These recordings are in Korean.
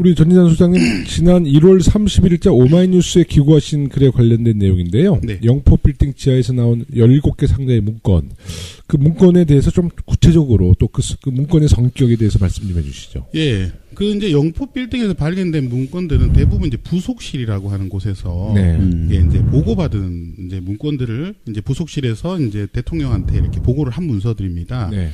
우리 전진환 소장님 지난 1월 31일자 오마이뉴스에 기고하신 글에 관련된 내용인데요. 네. 영포 빌딩 지하에서 나온 17개 상자의 문건. 그 문건에 대해서 좀 구체적으로 또 그 문건의 성격에 대해서 말씀 좀 해주시죠. 예. 그 이제 영포 빌딩에서 발견된 문건들은 대부분 이제 부속실이라고 하는 곳에서 네. 이게 이제 보고받은 이제 문건들을 이제 부속실에서 이제 대통령한테 이렇게 보고를 한 문서들입니다. 네.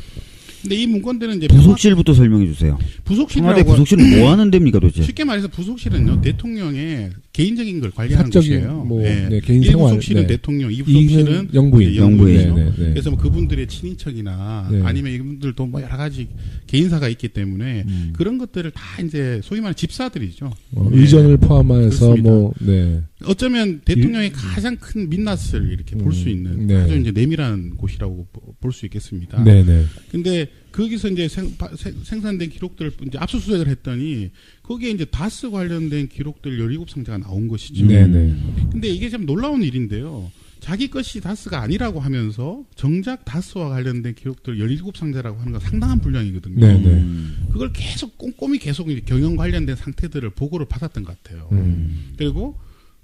근데 이 문건들은 이제 부속실부터 설명해 주세요. 부속실이라고 부속실은 뭐 하는 데입니까 도대체? 쉽게 말해서 부속실은요 대통령의 개인적인 걸 관리하는 사적인 곳이에요. 뭐 네. 네, 개인 생활. 1부속실은 네. 대통령, 2부속실은 영부인. 영부인이죠. 네, 네, 네. 그래서 뭐 그분들의 친인척이나 네. 아니면 이분들도 뭐 여러 가지 개인사가 있기 때문에 그런 것들을 다 이제 소위 말하는 집사들이죠. 의전을 포함해서 그렇습니다. 뭐 네. 어쩌면 대통령의 가장 큰 민낯을 이렇게 볼 수 있는 네. 아주 이제 내밀한 곳이라고 볼 수 있겠습니다. 네, 네. 근데 거기서 이제 생산된 기록들을 이제 압수수색을 했더니 거기에 이제 다스 관련된 기록들 17상자가 나온 것이죠. 네, 네. 근데 이게 참 놀라운 일인데요. 자기 것이 다스가 아니라고 하면서 정작 다스와 관련된 기록들 17상자라고 하는 건 상당한 분량이거든요. 네, 네. 그걸 계속 꼼꼼히 계속 경영 관련된 상태들을 보고를 받았던 것 같아요. 그리고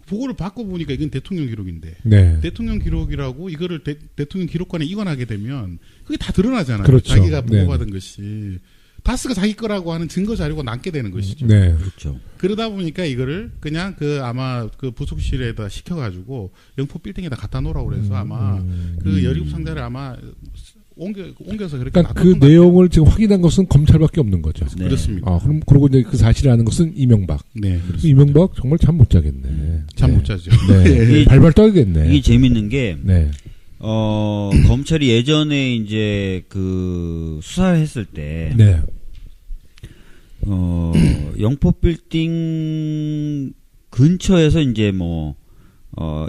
보고를 받고 보니까 이건 대통령 기록인데 네. 대통령 기록이라고 이거를 대통령 기록관에 이관하게 되면 그게 다 드러나잖아요. 그렇죠. 자기가 네. 보고받은 것이 다스가 자기 거라고 하는 증거 자료가 남게 되는 것이죠. 네. 그렇죠. 그러다 보니까 이거를 그냥 그 아마 그 부속실에다 시켜가지고 영포 빌딩에다 갖다 놓으라고 그래서 아마 그 17상자를 아마 옮겨서 그렇게 그러니까 그 놔뒀던 것 내용을 지금 확인한 것은 검찰밖에 없는 거죠. 같아요. 네. 그렇습니다. 아, 그리고 이제 그 사실을 아는 것은 이명박. 네, 그렇습니다. 이명박 정말 잠 못 자겠네. 잠 네. 못 자죠. 네. 발발 떨겠네. 이게 재밌는 게 네. 검찰이 예전에 이제 그 수사를 했을 때 네. 영포 빌딩 근처에서 이제 뭐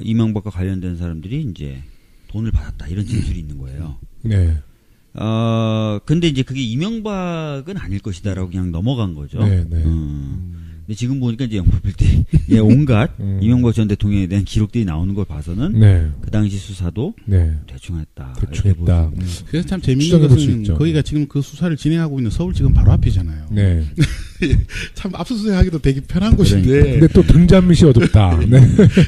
이명박과 관련된 사람들이 이제 돈을 받았다 이런 진술이 있는 거예요. 네. 근데 이제 그게 이명박은 아닐 것이다라고 그냥 넘어간 거죠. 네, 네. 근데 지금 보니까 이제 영포 빌딩에 온갖 이명박 전 대통령에 대한 기록들이 나오는 걸 봐서는 네. 그 당시 수사도 네. 대충 했다. 대충 했다. 그래서 참 재미있는 추정해 볼 수 것은 있죠. 거기가 지금 그 수사를 진행하고 있는 서울지검 바로 앞이잖아요. 네. 참 압수수색하기도 되게 편한 곳인데 근데 또 등잔밑이 어둡다. 네.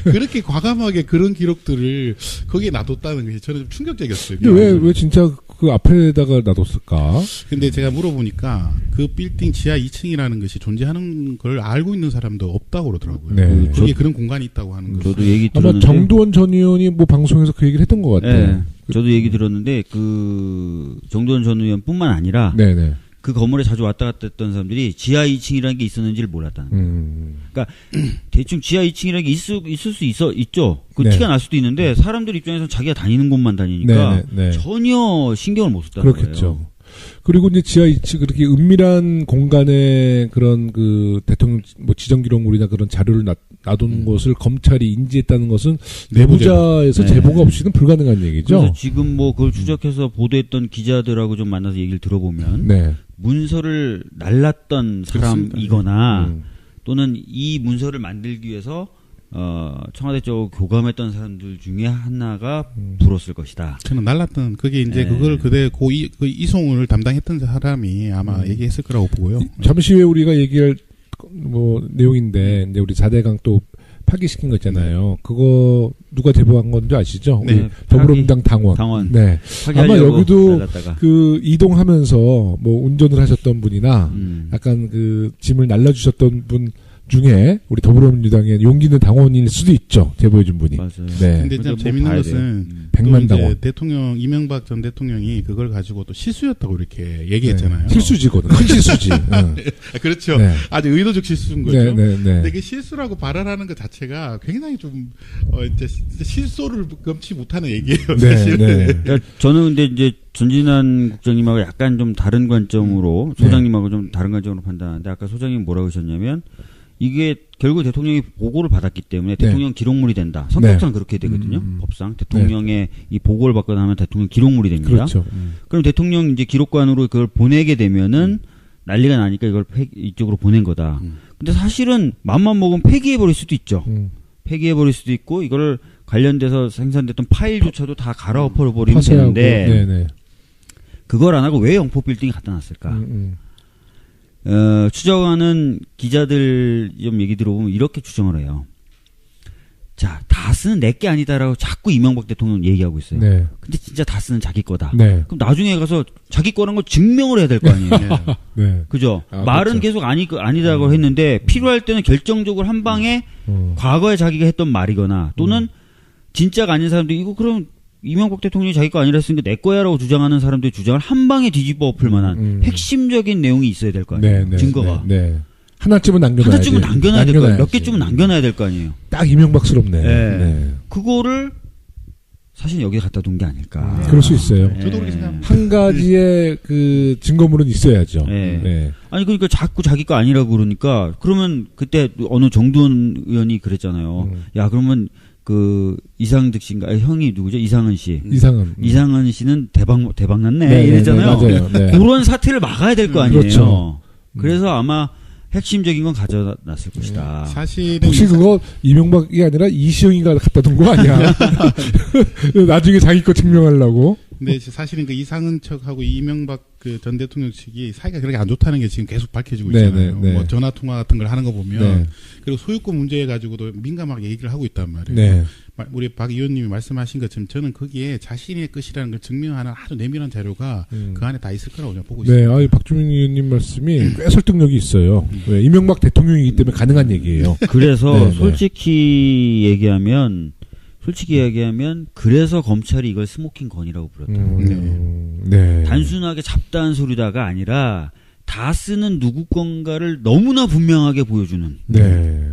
그렇게 과감하게 그런 기록들을 거기에 놔뒀다는 것이 저는 좀 충격적이었어요. 근데 왜 진짜 그 앞에다가 놔뒀을까? 근데 제가 물어보니까 그 빌딩 지하 2층이라는 것이 존재하는 걸 알고 있는 사람도 없다고 그러더라고요. 네. 거기에 그런 공간이 있다고 하는 거죠. 저도 얘기 아마 들었는데 정두원 전 의원이 뭐 방송에서 그 얘기를 했던 것 같아요. 네, 저도 얘기 들었는데 그 정두원 전 의원뿐만 아니라 네네. 그 건물에 자주 왔다 갔다 했던 사람들이 지하 2층이라는 게 있었는지를 몰랐다는 거예요. 그러니까 대충 지하 2층이라는 게 있을 수 있죠. 그 네. 티가 날 수도 있는데 사람들 입장에서는 자기가 다니는 곳만 다니니까 네. 전혀 신경을 못 썼다는 그렇겠죠. 거예요. 그리고 이제 지하 2층 그렇게 은밀한 공간에 그런 그 대통령 뭐 지정 기록물이나 그런 자료를 놔둔 것을 검찰이 인지했다는 것은 내부자에서 네. 제보가 없이는 불가능한 얘기죠. 그래서 지금 뭐 그걸 추적해서 보도했던 기자들하고 좀 만나서 얘기를 들어보면 네. 문서를 날랐던 사람이거나 또는 이 문서를 만들기 위해서 청와대 쪽으로 교감했던 사람들 중에 하나가 불었을 것이다. 저는 날랐던 그게 이제 네. 그걸 그 이송을 담당했던 사람이 아마 얘기했을 거라고 보고요. 잠시 후에 우리가 얘기할 뭐 내용인데 이제 우리 4대강 또 파기시킨 거 있잖아요. 그거 누가 제보한 건지 아시죠? 네. 우리 더불어민주당 당원. 네. 아마 여기도 날랐다가. 그 이동하면서 뭐 운전을 하셨던 분이나 약간 그 짐을 날라주셨던 분 중에 우리 더불어민주당의 용기 있는 당원일 수도 있죠. 제보해준 분이. 맞아요. 네. 근데 좀 뭐 재밌는 봐야 것은 백만 또 이제 당원. 대통령 이명박 전 대통령이 그걸 가지고 또 실수였다고 이렇게 얘기했잖아요. 네. 실수지거든. 큰 실수지. 응. 아, 그렇죠. 네. 아주 의도적 실수인 거죠. 네, 네, 네. 근데 그 실수라고 발언하는 것 자체가 굉장히 좀 이제 실소를 금치 못하는 얘기예요. 네, 사실은. 네. 그러니까 저는 근데 이제 전진환 국장님하고 약간 좀 다른 관점으로 소장님하고 좀 다른 관점으로 판단하는데 아까 소장님 뭐라고 하셨냐면 이게 결국 대통령이 보고를 받았기 때문에 대통령 기록물이 된다. 성격상 그렇게 되거든요. 법상 대통령의 이 보고를 받고 나면 대통령 기록물이 됩니다. 그렇죠. 그럼 대통령 이제 기록관으로 그걸 보내게 되면은 난리가 나니까 이걸 이쪽으로 보낸 거다. 근데 사실은 맘만 먹으면 폐기해 버릴 수도 있죠. 폐기해 버릴 수도 있고 이거를 관련돼서 생산됐던 파일조차도 다 갈아엎어 버리면 되는데 네네. 그걸 안 하고 왜 영포 빌딩에 갖다 놨을까? 추정하는 기자들 좀 얘기 들어보면 이렇게 추정을 해요. 자, 다스는 내게 아니다라고 자꾸 이명박 대통령 얘기하고 있어요. 네. 근데 진짜 다스는 자기 거다. 네. 그럼 나중에 가서 자기 거란 걸 증명을 해야 될 거 아니에요. 네. 그죠? 아, 말은 그렇죠. 계속 아니다고 했는데 필요할 때는 결정적으로 한 방에 과거에 자기가 했던 말이거나 또는 진짜가 아닌 사람들 이거 그럼 이명박 대통령이 자기 거 아니라 했으니까 내 거야라고 주장하는 사람들의 주장을 한 방에 뒤집어 엎을 만한 핵심적인 내용이 있어야 될 거 아니에요. 네, 네, 증거가. 네, 네. 하나쯤은 남겨놔야 하나쯤은 남겨놔야 될 거 아니에요. 몇 개쯤은 남겨놔야 될 거 아니에요. 딱 이명박스럽네. 네. 네. 그거를 사실 여기에 갖다 둔 게 아닐까. 그럴 수 있어요. 저도 그렇게 생각합니다. 한 가지의 그 증거물은 있어야죠. 네. 네. 아니 그러니까 자꾸 자기 거 아니라고 그러니까 그러면 그때 어느 정두원 의원이 그랬잖아요. 야 그러면 그 이상득 씨인가 형이 누구죠? 이상은 씨. 이상은 씨는 대박 났네. 네, 이랬잖아요. 네, 맞아요. 네. 그런 사태를 막아야 될 거 아니에요. 그렇죠. 그래서 아마 핵심적인 건 가져놨을 것이다. 사실은 혹시 그거 이명박이 아니라 이시영이가 갖다 둔 거 아니야? 나중에 자기 거 증명하려고. 근데 사실은 그 이상은 척하고 이명박 그 전 대통령 측이 사이가 그렇게 안 좋다는 게 지금 계속 밝혀지고 네, 있잖아요. 네, 네. 뭐 전화 통화 같은 걸 하는 거 보면 네. 그리고 소유권 문제에 가지고도 민감하게 얘기를 하고 있단 말이에요. 네. 우리 박 의원님이 말씀하신 것처럼 저는 거기에 자신의 것이라는 걸 증명하는 아주 내밀한 자료가 그 안에 다 있을 거라고 저는 보고 네, 있습니다. 박주민 의원님 말씀이 꽤 설득력이 있어요. 왜? 이명박 대통령이기 때문에 가능한 얘기예요. 그래서 네, 네. 솔직히 얘기하면 그래서 검찰이 이걸 스모킹 건이라고 불렀다고. 네. 단순하게 잡다한 소리다가 아니라 다스는 누구 건가를 너무나 분명하게 보여주는 네.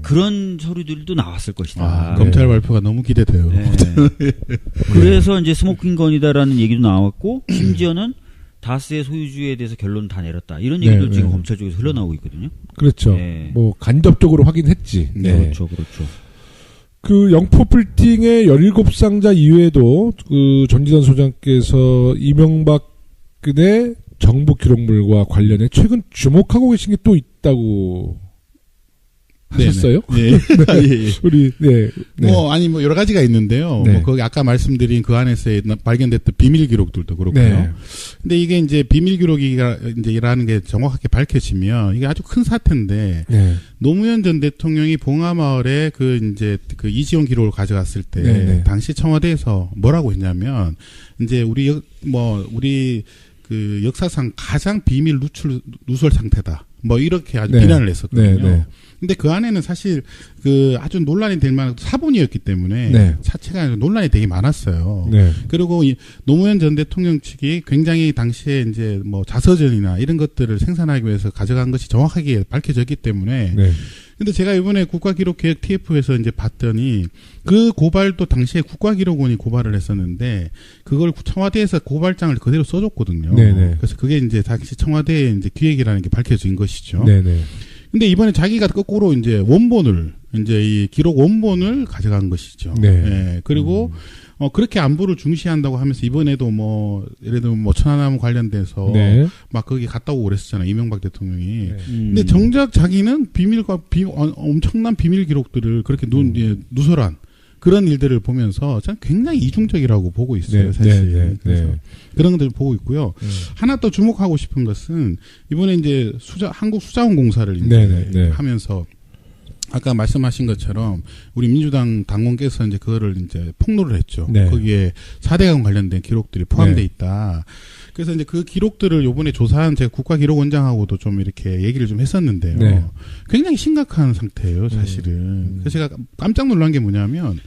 그런 소리들도 나왔을 것이다. 아, 검찰 발표가 너무 기대돼요. 네. 그래서 이제 스모킹 건이다라는 얘기도 나왔고 심지어는 다스의 소유주에 대해서 결론 다 내렸다. 이런 얘기도 네, 지금 네. 검찰 쪽에서 흘러나오고 있거든요. 그렇죠. 네. 뭐 간접적으로 확인했지. 네. 그렇죠. 그 영포 빌딩의 17상자 이외에도 그 전지현 소장께서 이명박근혜 정부 기록물과 관련해 최근 주목하고 계신 게 또 있다고 하셨어요? 네. 우리 네. 뭐 아니 뭐 여러 가지가 있는데요. 네. 뭐 거기 아까 말씀드린 그 안에서 발견됐던 비밀 기록들도 그렇고요. 네. 근데 이게 이제 비밀 기록이가 이제라는 게 정확하게 밝혀지면 이게 아주 큰 사태인데 네. 노무현 전 대통령이 봉하마을에 그 이제 그 이지용 기록을 가져갔을 때 네, 네. 당시 청와대에서 뭐라고 했냐면 이제 우리 그 역사상 가장 비밀 누설 상태다. 뭐 이렇게 아주 네. 비난을 했었거든요. 네, 네. 근데 그 안에는 사실 그 아주 논란이 될 만한 사본이었기 때문에 네. 자체가 논란이 되게 많았어요. 네. 그리고 이 노무현 전 대통령 측이 굉장히 당시에 이제 뭐 자서전이나 이런 것들을 생산하기 위해서 가져간 것이 정확하게 밝혀졌기 때문에. 네. 근데 제가 이번에 국가기록개혁 TF에서 이제 봤더니 그 고발도 당시에 국가기록원이 고발을 했었는데 그걸 청와대에서 고발장을 그대로 써줬거든요. 네네. 그래서 그게 이제 당시 청와대의 이제 기획이라는 게 밝혀진 것이죠. 네네. 근데 이번에 자기가 거꾸로 이제 원본을 이제 이 기록 원본을 가져간 것이죠. 네. 예, 그리고 그렇게 안보를 중시한다고 하면서 이번에도 뭐 예를 들면 뭐 천안함 관련돼서 네. 막 거기 갔다 오고 그랬었잖아요. 이명박 대통령이. 네. 근데 정작 자기는 엄청난 비밀 기록들을 그렇게 누설한 그런 일들을 보면서 저는 굉장히 이중적이라고 보고 있어요. 네, 사실. 네, 네, 그래서 네. 그런 것들을 보고 있고요. 하나 더 주목하고 싶은 것은 이번에 이제 한국 수자원공사를 이제 네, 네, 네. 하면서 아까 말씀하신 것처럼 우리 민주당 당원께서 이제 그거를 이제 폭로를 했죠. 네. 거기에 4대강 관련된 기록들이 포함되어 네. 있다. 그래서 이제 그 기록들을 요번에 조사한 제가 국가기록원장하고도 좀 이렇게 얘기를 좀 했었는데요. 네. 굉장히 심각한 상태예요, 사실은. 그래서 제가 깜짝 놀란 게 뭐냐면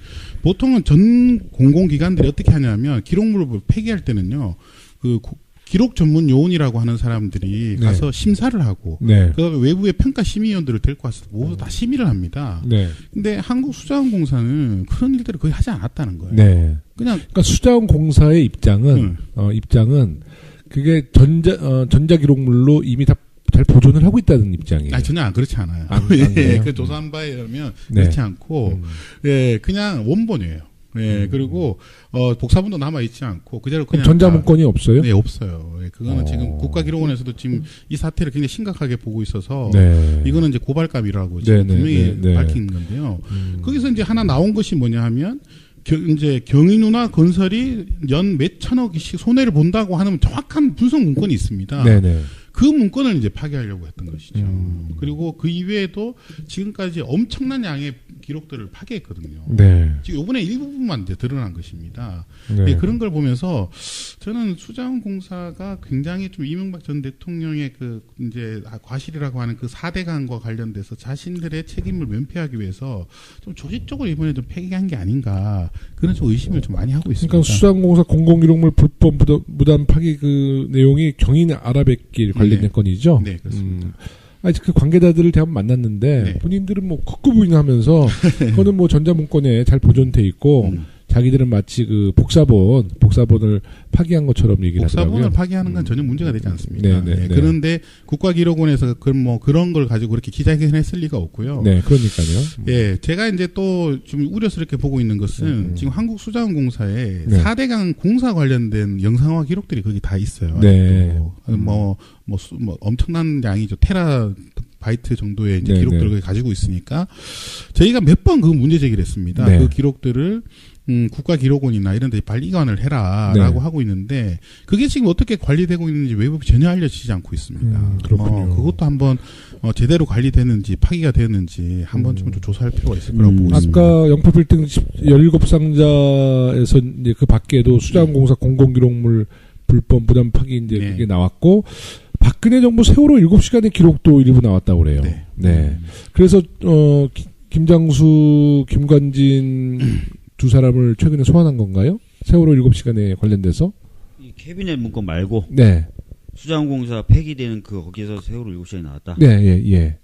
보통은 전 공공기관들이 어떻게 하냐면 기록물을 폐기할 때는요. 그 기록 전문 요원이라고 하는 사람들이 네. 가서 심사를 하고 네. 그다음에 외부의 평가 심의위원들을 데리고 와서 모두 다 심의를 합니다. 네. 근데 한국수자원공사는 그런 일들을 거의 하지 않았다는 거예요. 네. 그냥 그러니까 수자원공사의 입장은 그게 전자 기록물로 이미 다 잘 보존을 하고 있다는 입장이에요. 전혀 그렇지 않아요. 안 예, 그래요? 그 조사한 바에 의하면 네. 그렇지 않고 예, 그냥 원본이에요. 예, 그리고 복사본도 남아 있지 않고 그대로 그냥 전자문건이 없어요? 네, 없어요. 예, 그거는 지금 국가기록원에서도 지금 이 사태를 굉장히 심각하게 보고 있어서 네. 이거는 이제 고발감이라고 지금 네, 분명히 네, 네. 밝힌 건데요. 거기서 이제 하나 나온 것이 뭐냐 하면 이제 경인우나 건설이 연 몇 천억씩 손해를 본다고 하는 정확한 분석 문건이 있습니다. 네네. 그 문건을 이제 파기하려고 했던 것이죠. 그리고 그 이외에도 지금까지 엄청난 양의 기록들을 파기했거든요. 네. 지금 이번에 일부분만 이제 드러난 것입니다. 네. 네, 그런 걸 보면서 저는 수자원공사가 굉장히 좀 이명박 전 대통령의 그 이제 과실이라고 하는 그 4대강과 관련돼서 자신들의 책임을 면피하기 위해서 좀 조직적으로 이번에 좀 폐기한 게 아닌가 그런 좀 의심을 좀 많이 하고 있습니다. 그러니까 수자원공사 공공기록물 불법 무단 파기 그 내용이 경인 아라뱃길 관련된 건이죠. 네, 그렇습니다. 아직 그 관계자들을 대한 만났는데 네. 본인들은 뭐 걷고부인하면서 그거는 뭐 전자문건에 잘 보존돼 있고 자기들은 마치 그 복사본을 파기한 것처럼 얘기를 복사본을 하더라고요. 파기하는 건 전혀 문제가 되지 않습니다. 네. 그런데 국가기록원에서 그런 걸 가지고 그렇게 기자회견했을 리가 없고요. 네, 그러니까요. 예, 제가 이제 또 좀 우려스럽게 보고 있는 것은 지금 한국수자원공사에 네. 4대강 공사 관련된 영상화 기록들이 거기 다 있어요. 네. 뭐 엄청난 양이죠. 테라바이트 정도의 이제 네, 기록들을 네. 가지고 있으니까 저희가 몇 번 그 문제 제기를 했습니다. 네. 그 기록들을 국가기록원이나 이런 데 발기관을 해라라고 네. 하고 있는데 그게 지금 어떻게 관리되고 있는지 외부에 전혀 알려지지 않고 있습니다. 그렇군요. 그것도 한번 제대로 관리되는지 파기가 되는지 한번 좀 조사할 필요가 있을 거라고 보고 있습니다. 아까 영표빌딩 17상자에서 이제 그 밖에도 수자원공사 공공기록물 불법 무단 파기 이제 네. 그게 나왔고 박근혜 정부 세월호 7시간의 기록도 일부 나왔다고 그래요. 네. 네. 그래서 김장수, 김관진 두 사람을 최근에 소환한 건가요? 세월호 7시간에 관련돼서? 이 캐비넷 문건 말고 네. 수자원공사 폐기되는 거기서 세월호 7시간이 나왔다. 네, 예.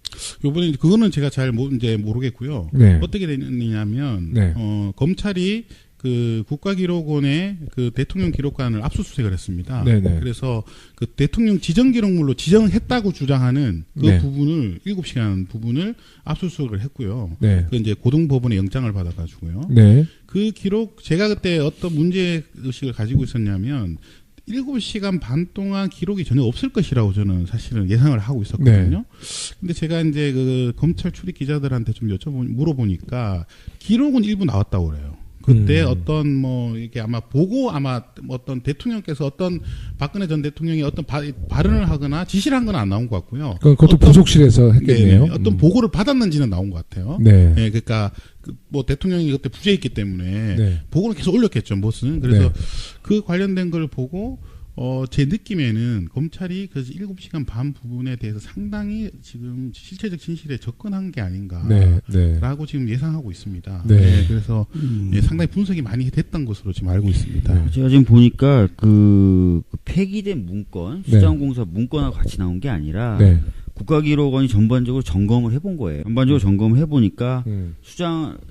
요번에 그거는 제가 잘 이제 모르겠고요. 네. 어떻게 되느냐면 네. 검찰이 그 국가기록원의 그 대통령 기록관을 압수수색을 했습니다. 네네. 그래서 그 대통령 지정 기록물로 지정했다고 주장하는 그 네. 부분을 7시간 부분을 압수수색을 했고요. 네. 그 이제 고등법원의 영장을 받아가지고요. 네. 그 기록 제가 그때 어떤 문제 의식을 가지고 있었냐면 7시간 반 동안 기록이 전혀 없을 것이라고 저는 사실은 예상을 하고 있었거든요. 네. 근데 제가 이제 그 검찰 출입 기자들한테 좀 물어보니까 기록은 일부 나왔다고 그래요. 그때 어떤 뭐 이게 아마 어떤 대통령께서 어떤 박근혜 전 대통령이 어떤 발언을 하거나 지시를 한 건 안 나온 것 같고요. 그것도 부속실에서 했겠네요. 네네, 어떤 보고를 받았는지는 나온 것 같아요. 네. 네, 그러니까 뭐 대통령이 그때 부재했기 때문에 네. 보고를 계속 올렸겠죠, 무슨. 그래서 네. 그 관련된 걸 보고 제 느낌에는 검찰이 그 7시간 반 부분에 대해서 상당히 지금 실체적 진실에 접근한 게 아닌가. 네. 네. 라고 지금 예상하고 있습니다. 네. 그래서 상당히 분석이 많이 됐던 것으로 지금 알고 있습니다. 네. 제가 지금 보니까 그 폐기된 문건, 네. 수자원공사 문건하고 같이 나온 게 아니라 네. 국가기록원이 전반적으로 점검을 해본 거예요. 전반적으로 점검을 해보니까 음.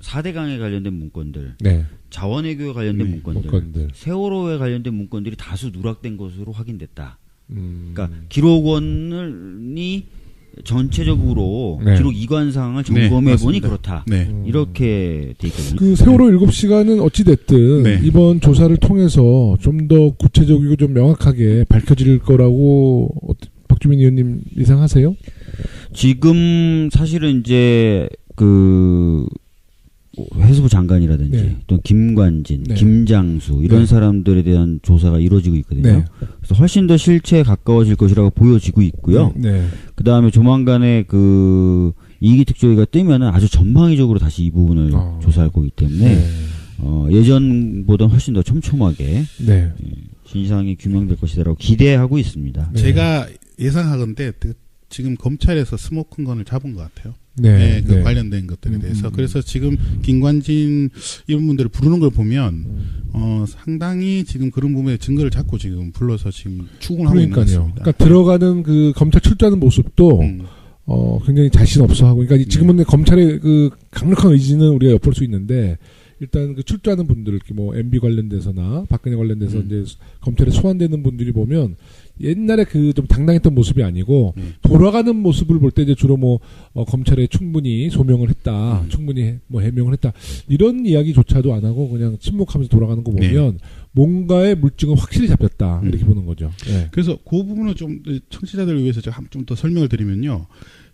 4대강에 관련된 문건들, 네. 자원외교에 관련된 네, 문건들, 세월호에 관련된 문건들이 다수 누락된 것으로 확인됐다. 그러니까 음. 기록원이 전체적으로 네. 기록 이관 사항을 네, 점검해 보니 맞습니다. 그렇다. 네. 이렇게 돼 있거든요. 그 세월호 7시간은 어찌됐든 네. 이번 조사를 통해서 좀 더 구체적이고 좀 명확하게 밝혀질 거라고 박주민 의원님 예상하세요? 지금 사실은 이제 그 해수부 장관이라든지 네. 또 김관진, 네. 김장수 이런 네. 사람들에 대한 조사가 이루어지고 있거든요. 네. 그래서 훨씬 더 실체에 가까워질 것이라고 보여지고 있고요. 네. 그 다음에 조만간에 그 이기 특조위가 뜨면은 아주 전방위적으로 다시 이 부분을 조사할 거기 때문에 네. 예전보다 훨씬 더 촘촘하게 네. 진상이 규명될 것이다라고 기대하고 있습니다. 네. 제가 예상하건대 지금 검찰에서 스모킹건을 잡은 것 같아요. 네. 네, 그 네. 관련된 것들에 대해서. 그래서 지금 김관진 이런 분들을 부르는 걸 보면 상당히 지금 그런 부분에 증거를 잡고 지금 불러서 지금 추궁하고 있는 것 그러니까요. 같습니다. 그러니까 들어가는 그 검찰 출두하는 모습도 굉장히 자신 없어 하고, 그러니까 지금은 검찰의 그 강력한 의지는 우리가 엿볼 수 있는데, 일단 그 출두하는 분들, 이렇게 뭐 MB 관련돼서나 박근혜 관련돼서 이제 검찰에 소환되는 분들이 보면 옛날에 그 좀 당당했던 모습이 아니고 돌아가는 모습을 볼 때 이제 주로 뭐 검찰에 충분히 소명을 했다, 충분히 뭐 해명을 했다 이런 이야기조차도 안 하고 그냥 침묵하면서 돌아가는 거 보면 뭔가의 물증은 확실히 잡혔다 이렇게 보는 거죠. 네. 그래서 그 부분을 좀 청취자들을 위해서 제가 좀 더 설명을 드리면요.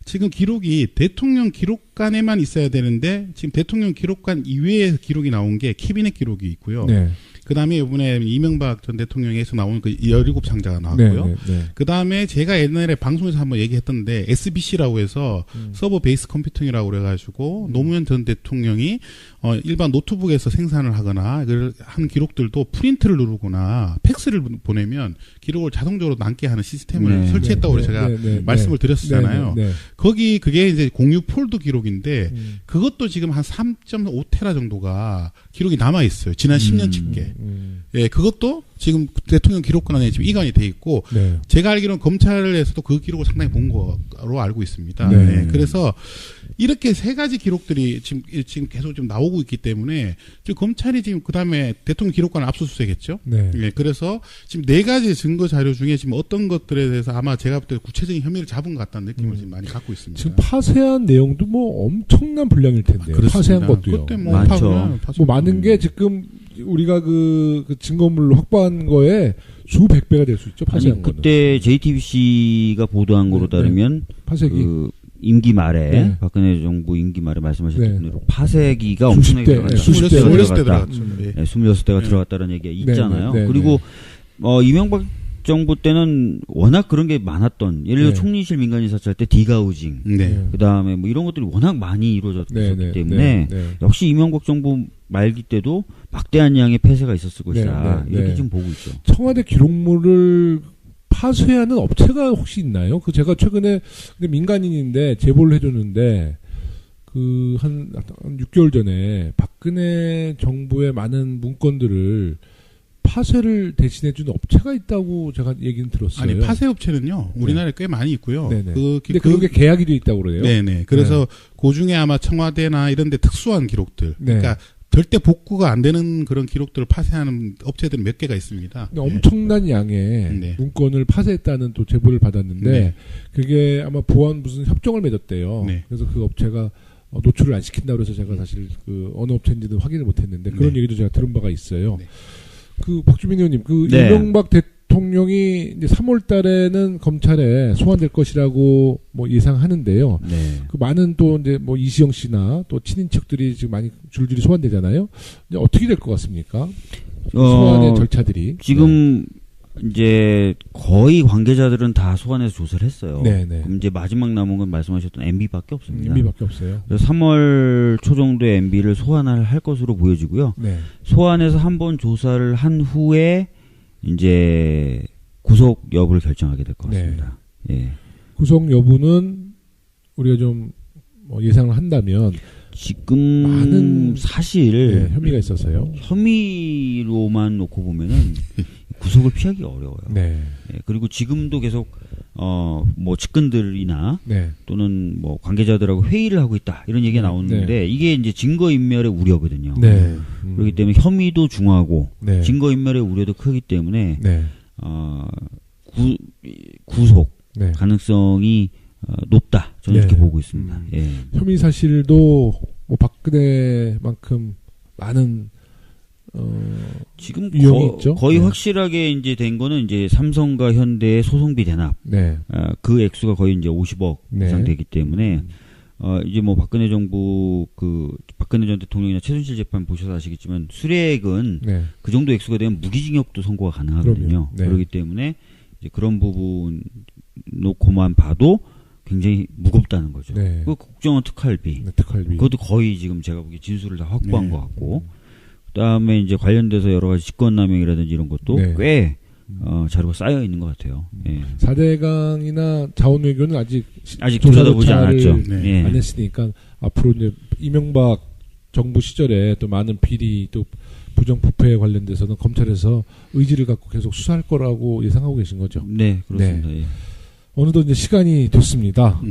지금 기록이 대통령 기록관에만 있어야 되는데 지금 대통령 기록관 이외에 기록이 나온 게 캐비넷 기록이 있고요. 네. 그다음에 이번에 이명박 전 대통령에서 나온 그 17상자가 나왔고요. 네, 네, 네. 그다음에 제가 옛날에 방송에서 한번 얘기했던데 SBC라고 해서 서버 베이스 컴퓨팅이라고 그래가지고 노무현 전 대통령이 일반 노트북에서 생산을 하거나 한 기록들도 프린트를 누르거나 팩스를 보내면 기록을 자동적으로 남게 하는 시스템을 네, 설치했다고 네, 제가 네, 네, 말씀을 드렸었잖아요. 네, 네, 네. 거기 그게 이제 공유 폴더 기록인데 그것도 지금 한 3.5테라 정도가 기록이 남아 있어요. 지난 10년 집계. 예, 그것도 지금 대통령 기록관에 지금 이관이 돼 있고 네. 제가 알기로는 검찰에서도 그 기록을 상당히 본 거로 알고 있습니다. 네. 네, 그래서 이렇게 세 가지 기록들이 지금 계속 좀 나오고 있기 때문에 지금 검찰이 지금 그 다음에 대통령 기록관을 압수수색했죠. 네. 예, 그래서 지금 네 가지 증거 자료 중에 지금 어떤 것들에 대해서 아마 제가 볼 때 구체적인 혐의를 잡은 것 같다는 느낌을 지금 많이 갖고 있습니다. 지금 파쇄한 내용도 뭐 엄청난 분량일 텐데 파쇄한 것도요. 그때 뭐 많죠. 뭐 많은 게 지금 우리가 그 증거물로 확보한 거에 수백 배가 될 수 있죠. 파쇄한 아니, 거는. 그때 JTBC가 보도한 거로 네, 따르면 파쇄기. 그 임기 말에 네. 박근혜 정부 임기 말에 말씀하셨던 네. 대로 파쇄기가 수십 엄청나게 대, 들어갔다. 수십 대 26대 들어갔다. 들어갔죠. 예. 네, 26대가 네. 들어갔다는 얘기가 네, 있잖아요. 네, 네, 그리고 이명박 정부 때는 워낙 그런 게 많았던 예를 들어 네. 총리실 민간인 사찰 때 디가우징 네. 그다음에 뭐 이런 것들이 워낙 많이 이루어졌기 네, 네, 때문에 네, 네. 역시 이명박 정부 말기 때도 막대한 양의 폐쇄가 있었을 것이다. 네, 네, 이렇게 네. 지금 보고 있죠. 청와대 기록물을 파쇄하는 업체가 혹시 있나요? 그 제가 최근에 근데 민간인인데 제보를 해줬는데 그 한 6개월 전에 박근혜 정부의 많은 문건들을 파쇄를 대신해주는 업체가 있다고 제가 얘기는 들었어요. 아니 파쇄 업체는요 우리나라에 꽤 많이 있고요. 네네. 근데 그런 게 계약이 돼 있다고 그래요. 네네. 그래서 그 중에 아마 청와대나 이런데 특수한 기록들, 네. 그러니까 절대 복구가 안 되는 그런 기록들을 파쇄하는 업체들이 몇 개가 있습니다. 근데 엄청난 양의 네. 문건을 파쇄했다는 또 제보를 받았는데 네. 그게 아마 보안 무슨 협정을 맺었대요. 네. 그래서 그 업체가 노출을 안 시킨다고 해서 제가 사실 그 어느 업체인지는 확인을 못했는데 그런 네. 얘기도 제가 들은 바가 있어요. 네. 그 박주민 의원님, 그 네. 이명박 대통령이 이제 3월 달에는 검찰에 소환될 것이라고 뭐 예상하는데요. 네. 그 많은 또 이제 뭐 이시영 씨나 또 친인척들이 지금 많이 줄줄이 소환되잖아요. 이제 어떻게 될 것 같습니까? 소환의 절차들이. 지금 이제 거의 관계자들은 다 소환해서 조사를 했어요. 네네. 그럼 이제 마지막 남은 건 말씀하셨던 MB밖에 없습니다. MB밖에 없어요. 그래서 3월 초 정도에 MB를 소환을 할 것으로 보여지고요. 네. 소환해서 한번 조사를 한 후에 이제 구속 여부를 결정하게 될 것 같습니다. 예. 구속 여부는 우리가 좀 뭐 예상을 한다면 지금 많은 사실 혐의가 있어서요. 혐의로만 놓고 보면은 구속을 피하기 어려워요. 네. 예, 그리고 지금도 계속 뭐 측근들이나 네. 또는 뭐 관계자들하고 회의를 하고 있다 이런 얘기가 나오는데 이게 이제 증거 인멸의 우려거든요. 네. 그렇기 때문에 혐의도 중하고 네. 증거 인멸의 우려도 크기 때문에 네. 구속 네. 가능성이 높다. 저는 네. 이렇게 보고 있습니다. 예. 혐의 사실도 뭐 박근혜만큼 많은 지금 유형이 있죠? 거의 네. 확실하게 이제 된 거는 이제 삼성과 현대의 소송비 대납. 네. 그 액수가 거의 이제 50억 네. 이상 되기 때문에 이제 뭐 박근혜 정부 박근혜 전 대통령이나 최순실 재판 보셔서 아시겠지만 수뢰액은 네. 그 정도 액수가 되면 무기징역도 선고가 가능하거든요. 그럼요. 네. 그렇기 때문에 이제 그런 부분 놓고만 봐도 굉장히 무겁다는 거죠. 네. 그 국정원 특활비. 네, 특활비. 그것도 거의 지금 제가 보기에 진술을 다 확보한 네. 것 같고 그다음에 이제 관련돼서 여러 가지 직권남용이라든지 이런 것도 네. 꽤 자료가 쌓여 있는 것 같아요. 예. 4대강이나 자원외교는 아직 들여다보지 조사조차를 않았죠. 네. 예. 안 했으니까 앞으로 이제 이명박 정부 시절에 또 많은 비리 또 부정부패에 관련돼서는 검찰에서 의지를 갖고 계속 수사할 거라고 예상하고 계신 거죠. 네, 그렇습니다. 예. 어느덧 이제 시간이 됐습니다.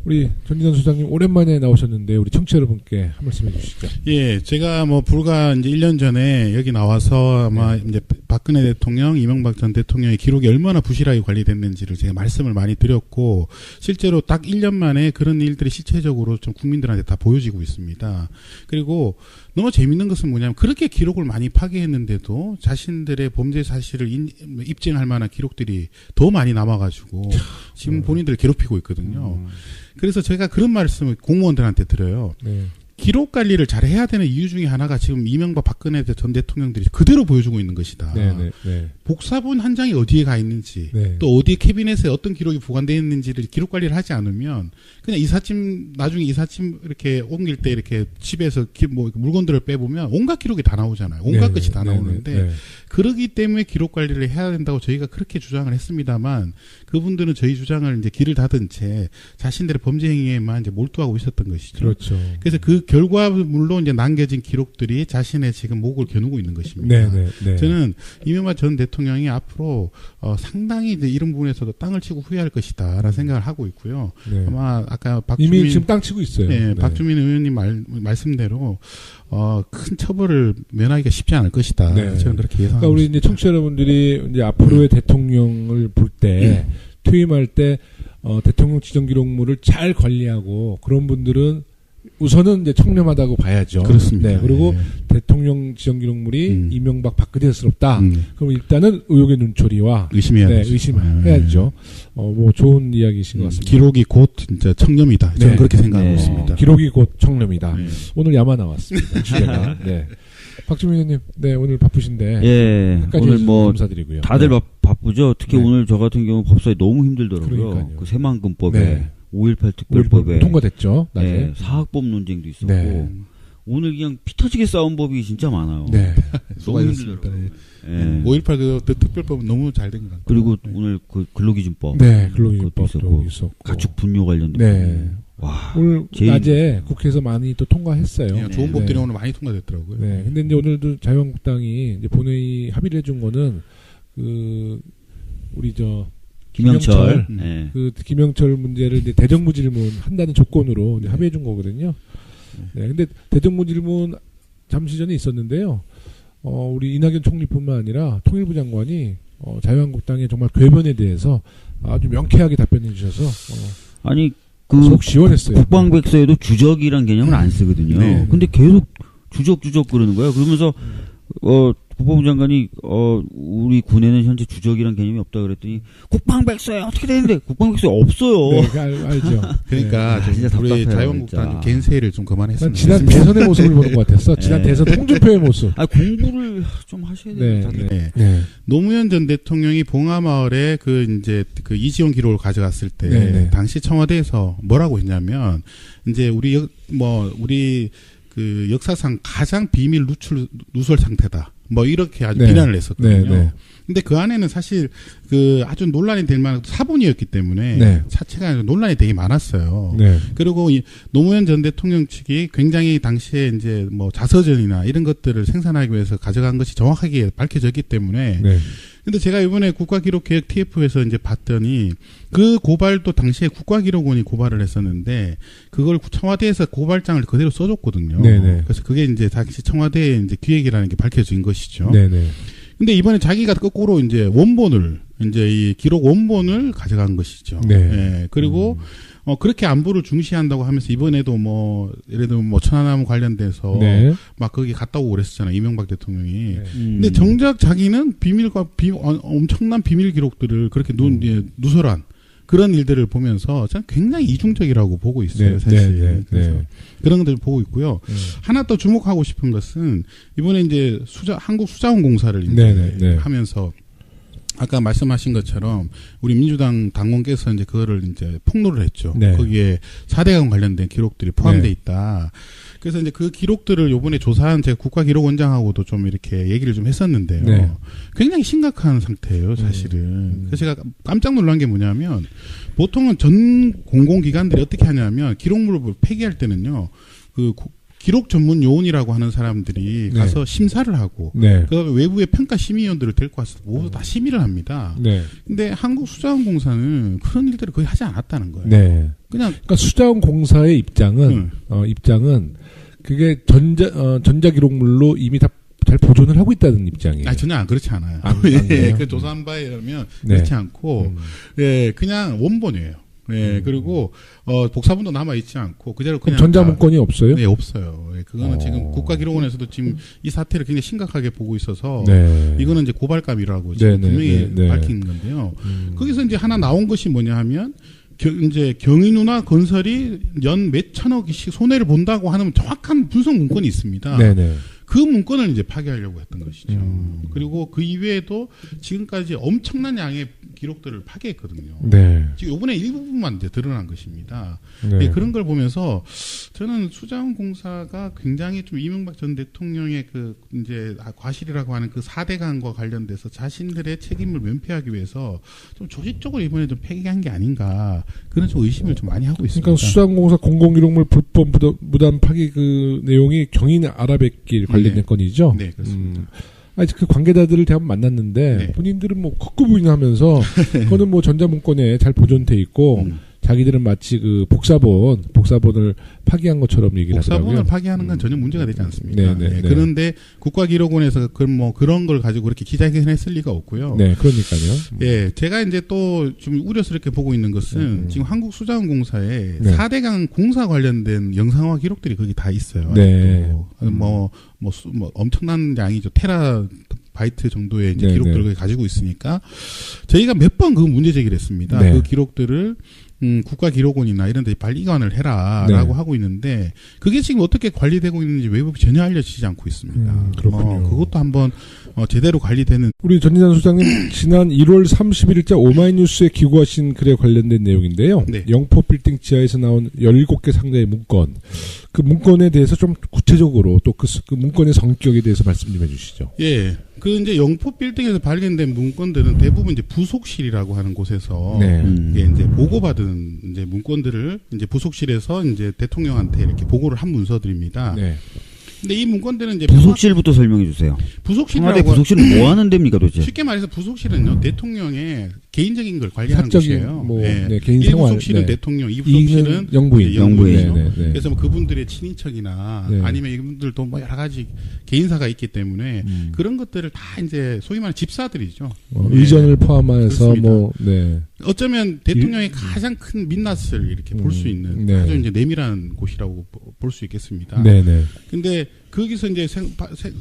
우리 전진현 소장님 오랜만에 나오셨는데 우리 청취자 여러분께 한 말씀 해주시죠. 예, 제가 뭐 불과 이제 1년 전에 여기 나와서 아마 이제 박근혜 대통령, 이명박 전 대통령의 기록이 얼마나 부실하게 관리됐는지를 제가 말씀을 많이 드렸고 실제로 딱 1년 만에 그런 일들이 실체적으로 좀 국민들한테 다 보여지고 있습니다. 그리고 너무 재밌는 것은 뭐냐면 그렇게 기록을 많이 파괴했는데도 자신들의 범죄 사실을 입증할 만한 기록들이 더 많이 남아가지고 지금 본인들을 괴롭히고 있거든요. 그래서 제가 그런 말씀을 공무원들한테 드려요. 네. 기록 관리를 잘 해야 되는 이유 중에 하나가 지금 이명박 박근혜 전 대통령들이 그대로 보여주고 있는 것이다. 복사본 한 장이 어디에 가 있는지 또 어디 캐비넷에 어떤 기록이 보관되어 있는지를 기록 관리를 하지 않으면 그냥 이삿짐 나중에 이삿짐 이렇게 옮길 때 이렇게 집에서 뭐 물건들을 빼보면 온갖 기록이 다 나오잖아요. 온갖 것이 다 나오는데 그러기 때문에 기록 관리를 해야 된다고 저희가 그렇게 주장을 했습니다만 그분들은 저희 주장을 이제 귀를 닫은 채 자신들의 범죄 행위에만 이제 몰두하고 있었던 것이죠. 그렇죠. 그래서 그 결과물로 이제 남겨진 기록들이 자신의 지금 목을 겨누고 있는 것입니다. 저는 이명박 전 대통령이 앞으로 상당히 이제 이런 부분에서도 땅을 치고 후회할 것이다라는 생각을 하고 있고요. 아마 아까 박주민 이미 지금 땅 치고 있어요. 박주민 의원님 말씀대로 큰 처벌을 면하기가 쉽지 않을 것이다. 저는 그렇게 예상합니다. 그러니까 우리 이제 청취자 여러분들이 이제 앞으로의 대통령을 볼 때 퇴임할 때 대통령 지정 기록물을 잘 관리하고 그런 분들은 우선은 이제 청렴하다고 봐야죠. 그렇습니다. 그리고 대통령 지정 기록물이 이명박 박근혜스럽다. 그럼 일단은 의혹의 눈초리와 의심해야죠. 뭐 좋은 이야기이신 것 같습니다. 기록이 곧 진짜 청렴이다. 저는 그렇게 생각하고 있습니다. 기록이 곧 청렴이다. 오늘 야마 나왔습니다. 주제가. 박주민 의원님, 오늘 바쁘신데. 오늘 뭐 감사드리고요. 다들 바쁘죠. 특히 오늘 저 같은 경우 법사위 너무 힘들더라고요. 그러니까요. 그 새만금법에 5.18 특별법에 통과됐죠. 낮에. 사학법 논쟁도 있었고 오늘 그냥 피 터지게 싸운 법이 진짜 많아요. 너무 힘들더라고요. 5.18 그 특별법은 너무 잘 된 것 같아요. 그리고 오늘 그 근로기준법, 근로기준법도 있었고 가축 분뇨 관련도 와, 오늘 낮에 국회에서 많이 또 통과했어요. 좋은 법들이 오늘 많이 통과됐더라고요. 근데 이제 오늘도 자유한국당이 이제 본회의 합의를 해준 거는 우리 김영철 김영철 문제를 이제 대정부질문 한다는 조건으로 이제 합의해 준 거거든요. 근데 대정부질문 잠시 전에 있었는데요. 우리 이낙연 총리뿐만 아니라 통일부 장관이 자유한국당의 정말 궤변에 대해서 아주 명쾌하게 답변해 주셔서 아니 속 시원했어요. 국방백서에도 주적이란 개념을 안 쓰거든요. 근데 계속 주적 그러는 거예요. 그러면서 국방부 장관이 우리 군에는 현재 주적이란 개념이 없다 그랬더니 국방백서에 어떻게 되는데 국방백서에 없어요. 알죠. 그러니까 진짜 우리 자유한국당 갠세를 좀 그만했으면 지난 대선의 모습을 보는 것 같았어. 지난 대선 홍준표의 모습. 공부를 좀 하셔야 돼요. 노무현 전 대통령이 봉하마을에 그 이지원 기록을 가져갔을 때 당시 청와대에서 뭐라고 했냐면 이제 우리 그 역사상 가장 비밀 누설 상태다. 뭐 이렇게 아주 비난을 했었거든요. 근데 그 안에는 사실 그 아주 논란이 될 만한 사본이었기 때문에 자체가 논란이 되게 많았어요. 그리고 노무현 전 대통령 측이 굉장히 당시에 이제 뭐 자서전이나 이런 것들을 생산하기 위해서 가져간 것이 정확하게 밝혀졌기 때문에 근데 제가 이번에 국가기록개혁 TF에서 이제 봤더니 그 고발도 당시에 국가기록원이 고발을 했었는데 그걸 청와대에서 고발장을 그대로 써줬거든요. 그래서 그게 이제 당시 청와대의 이제 기획이라는 게 밝혀진 것이죠. 근데 이번에 자기가 거꾸로 이제 원본을 이제 이 기록 원본을 가져간 것이죠. 그리고 그렇게 안보를 중시한다고 하면서 이번에도 뭐 예를 들면 뭐 천안함 관련돼서 막 거기 갔다 오고 그랬었잖아요. 이명박 대통령이. 근데 정작 자기는 엄청난 비밀 기록들을 그렇게 누설한 그런 일들을 보면서 저는 굉장히 이중적이라고 보고 있어요. 사실. 그래서 그런 것들을 보고 있고요. 하나 또 주목하고 싶은 것은 이번에 이제 한국 수자원공사를 이제 하면서 아까 말씀하신 것처럼 우리 민주당 당원께서 이제 그거를 이제 폭로를 했죠. 거기에 4대강 관련된 기록들이 포함되어 있다. 그래서 이제 그 기록들을 요번에 조사한 제가 국가기록원장하고도 좀 이렇게 얘기를 좀 했었는데요. 굉장히 심각한 상태예요, 사실은. 그래서 제가 깜짝 놀란 게 뭐냐면 보통은 전 공공기관들이 어떻게 하냐면 기록물을 폐기할 때는요. 그 기록 전문 요원이라고 하는 사람들이 가서 심사를 하고 그다음에 외부의 평가 심의위원들을 데리고 와서 모두 다 심의를 합니다. 근데 한국수자원공사는 그런 일들을 거의 하지 않았다는 거예요. 그러니까 수자원공사의 입장은 그게 전자기록물로 이미 다 잘 보존을 하고 있다는 입장이에요. 전혀 그렇지 않아요. 그 조사한 바에 의하면 그렇지 않고 그냥 원본이에요. 그리고 복사본도 남아 있지 않고 그대로 그냥 전자문건이 없어요? 네, 없어요. 그거는 지금 국가기록원에서도 지금 이 사태를 굉장히 심각하게 보고 있어서 이거는 이제 고발감이라고 지금 분명히 밝힌 건데요. 거기서 이제 하나 나온 것이 뭐냐 하면 이제 경인우나 건설이 연 몇 천억씩 손해를 본다고 하는 정확한 분석 문건이 있습니다. 네네. 그 문건을 이제 파기하려고 했던 것이죠. 그리고 그 이외에도 지금까지 엄청난 양의 기록들을 파기했거든요. 네. 지금 이번에 일부분만 이제 드러난 것입니다. 네. 그런 걸 보면서 저는 수자원공사가 굉장히 좀 이명박 전 대통령의 그 이제 과실이라고 하는 그 4대강과 관련돼서 자신들의 책임을 면피하기 위해서 좀 조직적으로 이번에 좀 폐기한 게 아닌가 그런 좀 의심을 좀 많이 하고 있습니다. 그러니까 수자원공사 공공기록물 불법 무단 파기 그 내용이 경인 아라뱃길 관련된 건이죠. 네, 그렇습니다. 아직 그 관계자들을 대한 만났는데 네. 본인들은 뭐 걷고 부인하면서 그거는 뭐 전자문건에 잘 보존돼 있고 자기들은 마치 그 복사본을 파기한 것처럼 얘기를 하더라고요. 복사본을 파기하는 건 전혀 문제가 되지 않습니다. 네. 그런데 국가기록원에서 그런 걸 가지고 그렇게 기자회견했을 리가 없고요. 네, 그러니까요. 예, 제가 이제 또 좀 우려스럽게 보고 있는 것은 지금 한국수자원공사에 네. 4대강 공사 관련된 영상화 기록들이 거기 다 있어요. 네. 뭐 엄청난 양이죠. 테라바이트 정도의 이제 네, 기록들을 가지고 있으니까 저희가 몇 번 그 문제 제기를 했습니다. 네. 그 기록들을 국가기록원이나 이런 데 발의관을 해라라고 네. 하고 있는데 그게 지금 어떻게 관리되고 있는지 외부에 전혀 알려지지 않고 있습니다. 그렇군요. 그것도 한번 제대로 관리되는 우리 전진환 소장님 지난 1월 31일자 오마이뉴스에 기고하신 글에 관련된 내용인데요. 네. 영포 빌딩 지하에서 나온 17개 상자의 문건. 그 문건에 대해서 좀 구체적으로 또 그 문건의 성격에 대해서 말씀 좀 해주시죠. 예. 그 이제 영포 빌딩에서 발견된 문건들은 대부분 이제 부속실이라고 하는 곳에서 네. 이게 이제 보고받은 이제 문건들을 이제 부속실에서 이제 대통령한테 이렇게 보고를 한 문서들입니다. 네. 근데 이 문건들은 이제 부속실부터 설명해 주세요. 청와대 부속실이라고 부속실은 뭐 하는 데입니까 도대체? 쉽게 말해서 부속실은요 대통령의 개인적인 걸 관리하는 사적인 곳이에요. 뭐, 네. 네, 개인 1 생활. 부속실은 네. 대통령, 2 부속실은 영부인. 영부인이죠. 네, 네, 네. 그래서 뭐 그분들의 친인척이나 네. 아니면 이분들도 뭐 여러 가지 개인사가 있기 때문에 그런 것들을 다 이제 소위 말하는 집사들이죠. 네. 의전을 포함해서 그렇습니다. 뭐 네. 어쩌면 대통령의 가장 큰 민낯을 이렇게 볼 수 있는 네. 아주 이제 내밀한 곳이라고 볼 수 있겠습니다. 네, 네. 근데 거기서 이제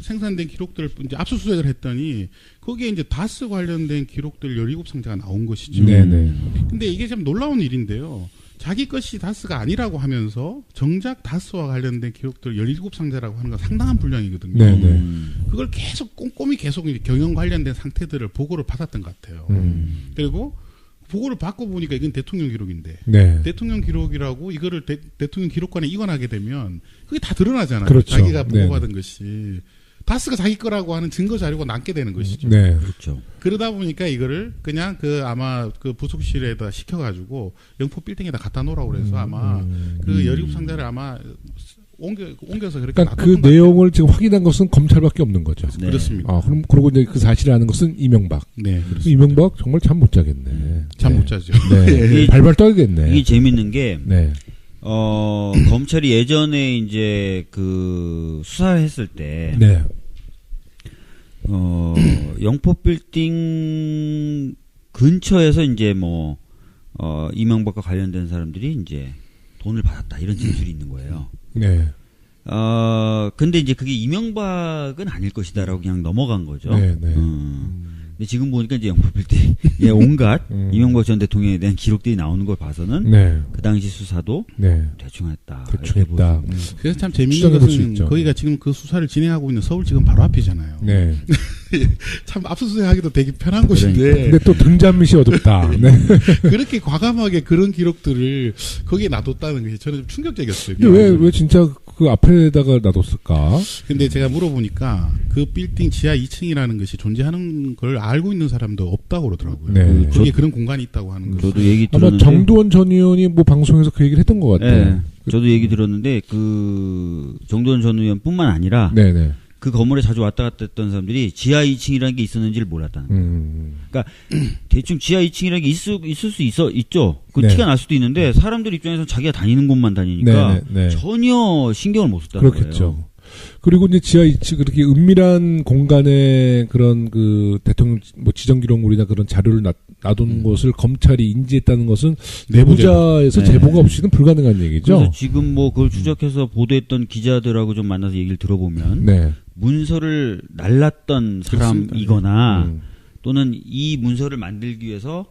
생산된 기록들을 이제 압수수색을 했더니 거기에 이제 다스 관련된 기록들 17상자가 나온 것이죠. 네, 네. 근데 이게 참 놀라운 일인데요. 자기 것이 다스가 아니라고 하면서 정작 다스와 관련된 기록들 17상자라고 하는 건 상당한 분량이거든요. 네, 네. 그걸 계속 꼼꼼히 계속 이제 경영 관련된 상태들을 보고를 받았던 것 같아요. 그리고 보고를 받고 보니까 이건 대통령 기록인데 네. 대통령 기록이라고 이거를 대통령 기록관에 이관하게 되면 그게 다 드러나잖아요. 그렇죠. 자기가 네. 보고받은 것이 다스가 자기 거라고 하는 증거 자료가 남게 되는 것이죠. 네. 그렇죠. 그러다 보니까 이거를 그냥 아마 그 부속실에다 시켜가지고 영포 빌딩에다 갖다 놓으라고 그래서 아마 그 17상자를 아마 옮겨서 그렇게 그러니까 그 놔뒀던 것 내용을 지금 확인한 것은 검찰밖에 없는 거죠. 같아요. 그렇습니다. 아, 그리고 이제 그 사실을 아는 것은 이명박. 네, 그렇습니다. 이명박 정말 잠 못 자겠네. 잠 네. 못 자죠. 네. 발발 떨겠네. 이게 재밌는 게 네. 검찰이 예전에 이제 그 수사를 했을 때 네. 영포 빌딩 근처에서 이제 뭐 이명박과 관련된 사람들이 이제 돈을 받았다 이런 진술이 있는 거예요. 네. 근데 이제 그게 이명박은 아닐 것이다라고 그냥 넘어간 거죠. 네, 네. 근데 지금 보니까 이제 영포 빌딩 온갖 이명박 전 대통령에 대한 기록들이 나오는 걸 봐서는 네. 그 당시 수사도 네. 대충 했다. 대충 했다. 그래서 참 재밌는 추정해볼 수 것은 있죠. 거기가 지금 그 수사를 진행하고 있는 서울지검 바로 앞이잖아요. 네. 참 압수수색하기도 되게 편한 곳인데 근데 또 등잔밑이 어둡다. 네. 그렇게 과감하게 그런 기록들을 거기에 놔뒀다는 게 저는 좀 충격적이었어요. 근데 왜 진짜 그 앞에다가 놔뒀을까? 근데 제가 물어보니까 그 빌딩 지하 2층이라는 것이 존재하는 걸 알고 있는 사람도 없다고 그러더라고요. 네. 거기에 그런 공간이 있다고 하는 거죠. 저도 얘기 아마 들었는데 정두원 전 의원이 뭐 방송에서 그 얘기를 했던 것 같아요. 네, 저도 얘기 들었는데 그 정두원 전 의원뿐만 아니라 네네. 그 건물에 자주 왔다 갔다 했던 사람들이 지하 2층이라는 게 있었는지를 몰랐다는 거예요. 그러니까 대충 지하 2층이라는 게 있을 수 있죠. 그 네. 티가 날 수도 있는데 사람들 입장에서 자기가 다니는 곳만 다니니까 네, 네, 네. 전혀 신경을 못 썼다는 그렇겠죠. 거예요. 그리고 이제 지하 2층 그렇게 은밀한 공간에 그런 그 대통령 뭐 지정 기록물이나 그런 자료를 놔둔 것을 검찰이 인지했다는 것은 내부자에서 네. 제보가 없이는 불가능한 얘기죠. 그래서 지금 뭐 그걸 추적해서 보도했던 기자들하고 좀 만나서 얘기를 들어보면 네. 문서를 날랐던 사람이거나 또는 이 문서를 만들기 위해서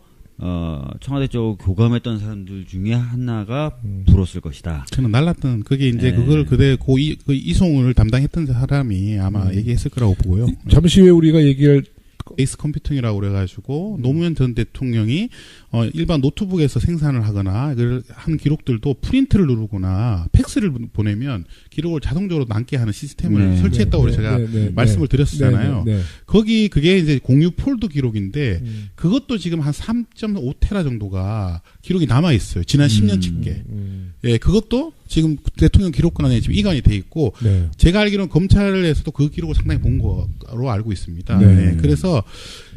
청와대 쪽으로 교감했던 사람들 중에 하나가 불었을 것이다. 저는 날랐던 그게 이제 네. 그걸 그대 그 이송을 담당했던 사람이 아마 얘기했을 거라고 보고요. 잠시 후에 우리가 얘기할 베이스 컴퓨팅이라고 그래가지고 노무현 전 대통령이 일반 노트북에서 생산을 하거나 그걸 한 기록들도 프린트를 누르거나 팩스를 보내면 기록을 자동적으로 남게 하는 시스템을 설치했다고 제가 말씀을 드렸었잖아요. 거기 그게 이제 공유 폴더 기록인데 그것도 지금 한 3.5테라 정도가 기록이 남아 있어요. 지난 10년 집계. 예, 그것도 지금 대통령 기록관에 지금 이관이 돼 있고 제가 알기로는 검찰에서도 그 기록을 상당히 본 거로 알고 있습니다. 네, 그래서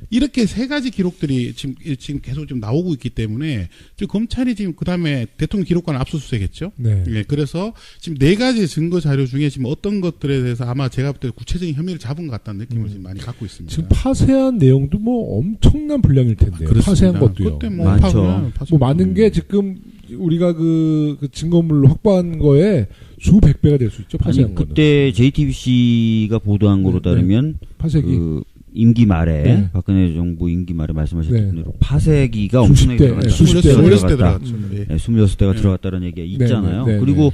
이렇게 세 가지 기록들이 지금 계속 좀 나오고 있기 때문에 지금 검찰이 지금 그 다음에 대통령 기록관을 압수수색했죠. 예, 그래서 지금 네 가지 증거 자료 중에 지금 어떤 것들에 대해서 아마 제가 볼 때 구체적인 혐의를 잡은 것 같다는 느낌을 지금 많이 갖고 있습니다. 지금 파쇄한 내용도 뭐 엄청난 분량일 텐데요. 파쇄한 것도요. 그때 뭐 많죠. 뭐 많은 게 지금 우리가 그 증거물로 확보한 거에 수백 배가 될 수 있죠. 파쇄한 아니, 그때 JTBC가 보도한 거로 따르면 파쇄기. 그 임기 말에 박근혜 정부 임기 말에 말씀하셨던 대로 파쇄기가 엄청나게 들어갔다. 수십 대 들어갔죠. 26대가 들어갔다는 얘기가 있잖아요. 그리고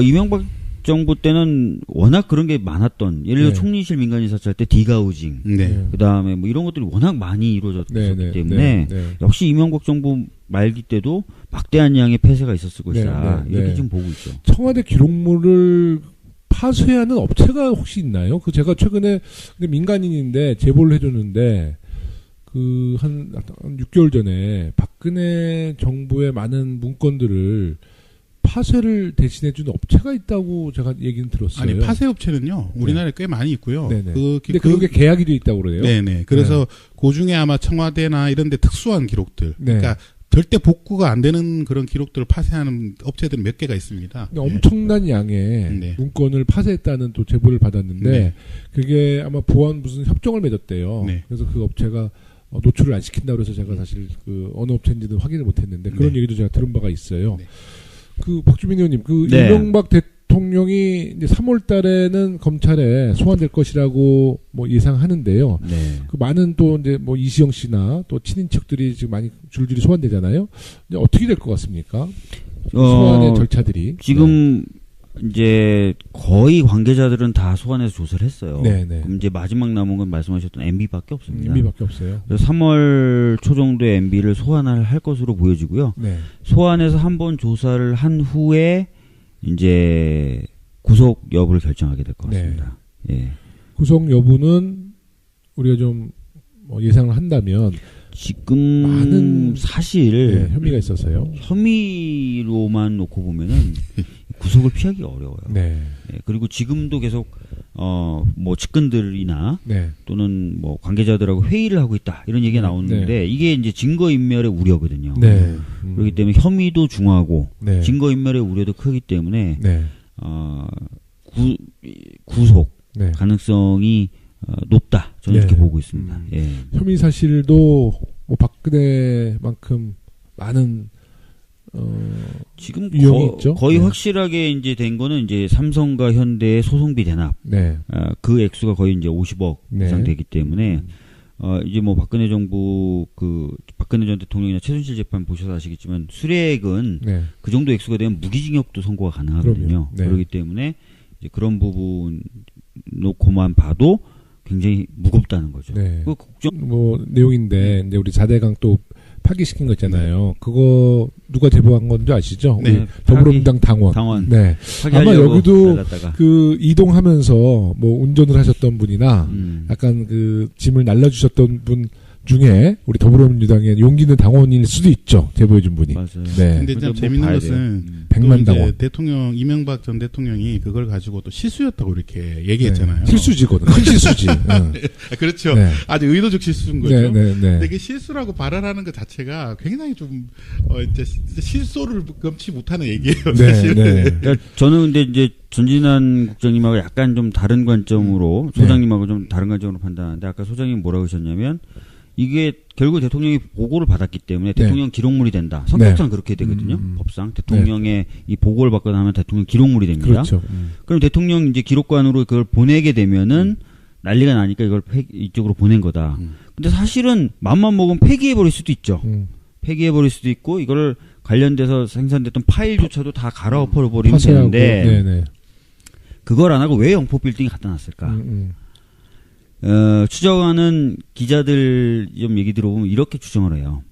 이명박 정부 때는 워낙 그런 게 많았던 예를 들어 총리실 민간인 사찰 때 디가우징 그다음에 뭐 이런 것들이 워낙 많이 이루어졌기 때문에 역시 이명박 정부 말기 때도 막대한 양의 폐쇄가 있었을 것이다. 이렇게 지금 보고 있죠. 청와대 기록물을 파쇄하는 업체가 혹시 있나요? 그 제가 최근에 민간인인데 제보를 해줬는데 그 한 6개월 전에 박근혜 정부의 많은 문건들을 파쇄를 대신해주는 업체가 있다고 제가 얘기는 들었어요. 아니 파쇄 업체는요 우리나라에 꽤 많이 있고요. 근데 그게 계약이 돼 있다고 그래요. 네네. 그래서 그 중에 아마 청와대나 이런데 특수한 기록들, 그러니까 절대 복구가 안 되는 그런 기록들을 파쇄하는 업체들은 몇 개가 있습니다. 엄청난 양의 문건을 파쇄했다는 또 제보를 받았는데 그게 아마 보안 무슨 협정을 맺었대요. 그래서 그 업체가 노출을 안 시킨다고 해서 제가 사실 그 어느 업체인지는 확인을 못했는데 그런 얘기도 제가 들은 바가 있어요. 그 박주민 의원님, 그 이명박 대통령이 이제 3월 달에는 검찰에 소환될 것이라고 뭐 예상하는데요. 그 많은 또 이제 뭐 이시영 씨나 또 친인척들이 지금 많이 줄줄이 소환되잖아요. 이제 어떻게 될 것 같습니까? 소환의 절차들이. 지금 이제 거의 관계자들은 다 소환해서 조사를 했어요. 그럼 이제 마지막 남은 건 말씀하셨던 MB밖에 없습니다. MB밖에 없어요. 그래서 3월 초 정도에 MB를 소환을 할 것으로 보여지고요. 소환해서 한번 조사를 한 후에 이제 구속 여부를 결정하게 될 것 같습니다. 구속 여부는 우리가 좀 예상을 한다면 지금 많은 사실 혐의가 있어서요. 혐의로만 놓고 보면은 구속을 피하기 어려워요. 그리고 지금도 계속 뭐 측근들이나 또는 뭐 관계자들하고 회의를 하고 있다 이런 얘기가 나오는데 이게 이제 증거인멸의 우려거든요. 그렇기 때문에 혐의도 중하고 증거인멸의 우려도 크기 때문에 구속 가능성이 높다. 저는 이렇게 보고 있습니다. 혐의 사실도 뭐 박근혜만큼 많은 지금 유형이 있죠. 거의 확실하게 이제 된 거는 이제 삼성과 현대의 소송비 대납. 그 액수가 거의 이제 50억 이상 되기 때문에 이제 뭐 박근혜 정부 그 박근혜 전 대통령이나 최순실 재판 보셔서 아시겠지만 수뢰액은 그 정도 액수가 되면 무기징역도 선고가 가능하거든요. 그렇기 때문에 이제 그런 부분 놓고만 봐도 굉장히 무겁다는 거죠. 그 국정 뭐 내용인데 이제 우리 4대강 또 파기시킨 거 있잖아요. 그거 누가 제보한 건지 아시죠? 우리 더불어민주당 당원. 아마 여기도 그 이동하면서 뭐 운전을 하셨던 분이나 약간 그 짐을 날라주셨던 분 중에 우리 더불어민주당의 용기 있는 당원일 수도 있죠. 제보해준 분이. 맞아요. 근데 참 재밌는 것은 백만 당원. 대통령 이명박 전 대통령이 그걸 가지고 또 실수였다고 이렇게 얘기했잖아요. 실수지거든. 큰 실수지. 그렇죠. 아주 의도적 실수인 거죠. 근데 이게 실수라고 발언하는 것 자체가 굉장히 좀 진짜 실소를 금치 못하는 얘기예요. 사실. 그러니까 저는 근데 이제 전진환 국장님하고 약간 좀 다른 관점으로 소장님하고 좀 다른 관점으로 판단하는데 아까 소장님 뭐라고 하셨냐면 이게 결국 대통령이 보고를 받았기 때문에 대통령 기록물이 된다. 성격상 그렇게 되거든요. 법상 대통령의 이 보고를 받고 나면 대통령 기록물이 됩니다. 그렇죠. 그럼 대통령 이제 기록관으로 그걸 보내게 되면은 난리가 나니까 이걸 이쪽으로 보낸 거다. 근데 사실은 맘만 먹으면 폐기해 버릴 수도 있죠. 폐기해버릴 수도 있고 이거를 관련돼서 생산됐던 파일조차도 다 갈아엎어버리면 파쇄하고, 되는데 네네. 그걸 안 하고 왜 영포 빌딩에 갖다 놨을까? 추정하는 기자들 좀 얘기 들어보면 이렇게 추정을 해요.